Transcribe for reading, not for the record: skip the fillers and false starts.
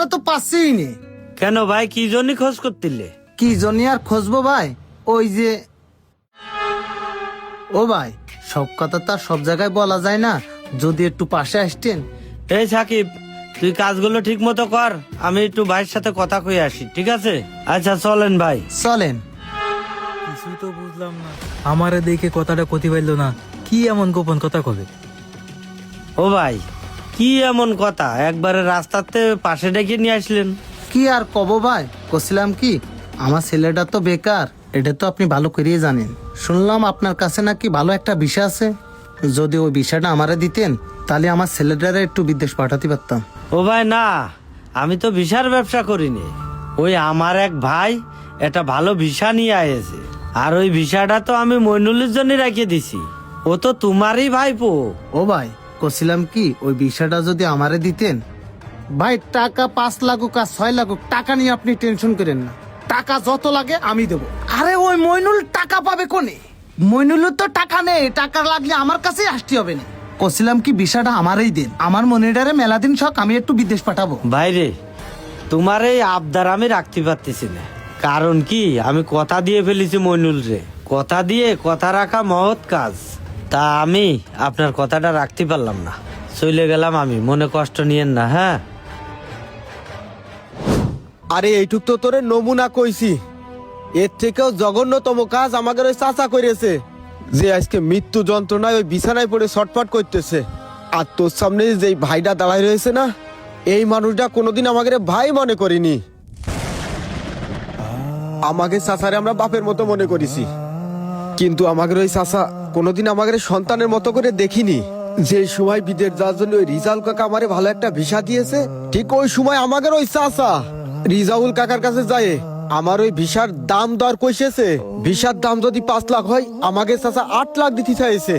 ভিসাটা তো পাচ্ছিই নে। কেন ভাই, কি জন্য খোঁজ করতিলে? কি জন্য আর খুঁজবো ভাই, ওই যে ও ভাই, সব কথা তো আর সব জায়গায় বলা যায় না, যদি একটু পাশে আসতেন। এই সাকিব, তুই কাজগুলো ঠিক মতো কর, আমি একটু ভাইয়ের সাথে কথা কই আসি, ঠিক আছে? আচ্ছা চলেন ভাই। চলেন। কিছুই তো বুঝলাম না, আমারে দেখে কথাটা কতি পাইলো না, কি এমন গোপন কথা কবে? ও ভাই, কি এমন কথা, একবারে রাস্তাতে পাশে ডেকে নিয়ে আসলেন? কি আর কব ভাই, কছিলাম কি, আমার ছেলেটা তো বেকার, এটা তো আপনি ভালো করেই জানেন। শুনলাম আপনার কাছে নাকি ভালো একটা বিষয় আছে, যদি ওই বিষয়টা আমারে দিতেন তাহলে আমার ছেলেটারে একটু বিদেশ পাঠাতে পারতাম। ও ভাই না, আমি তো ভিসার ব্যবসা করিনি। ওই আমার এক ভাই একটা ভালো ভিসা নিয়ে আয়েছে, আর ওই ভিসাটা তো আমি মইনুলের জন্য রেখে দিছি। ও তো তোমারই ভাইপো। ও ভাই, কছিলাম কি, ওই বিষয়টা যদি আমারে দিতেন, ভাই টাকা 5 লাগুক আর 6 লাগুক, টাকা নিয়ে আপনি টেনশন করেন না, টাকা যত লাগে আমি দেবো। আরে ওই মইনুল টাকা পাবে কোনে? মইনুলের তো টাকা নেই, টাকা লাগলে আমার কাছেই আসতে হবে না। কছিলাম কি, বিষয়টা আমারই দেন, আমার মনিটারে মেলাদিন শখ, আমি একটু বিদেশ পাঠাবো। ভাইরে, তোমার এই আবদার আমি রাখতে পারতেছি না। কারণ কি, আমি কথা দিয়ে ফেলেছি মইনুল রে। কথা দিয়ে কথা রাখা মহৎ কাজ। তা আমি আপনার কথাটা রাখতে পারলাম না, চলে গেলাম আমি, মনে কষ্ট নিয়েন না। হ্যাঁ, আরে এইটুক তো তোরে নমুনা কইছি, এর থেকেও জঘন্যতম কাজ আমাদের ওই চাচা করেছে, যে আজকে মৃত্যু যন্ত্রণায় ওই বিছানায় পড়ে ছটফট করতেছে। আর তোর সামনে যে ভাইটা দাঁড়ায় রয়েছে না, এই মানুষটা কোনোদিন আমাদের ভাই মনে করিনি। আমাকে চাচারে আমরা বাপের মতো মনে করেছি, কিন্তু আমাদের ওই চাচা কোনোদিন আমাদের সন্তানের মতো করে দেখিনি। যে সময় বিদেশ যাওয়ার জন্য ওই রিজাউল কাকা আমারে ভালো একটা ভিসা দিয়েছে, ঠিক ওই সময় আমাদের ওই চাচা রিজাউল কাকার কাছে যায় আমার ওই ভিসার দাম দর কইছেছে। ভিসার দাম যদি 5 লাখ হয়, আমাকে চাচা 8 লাখ দিতে চাইছে।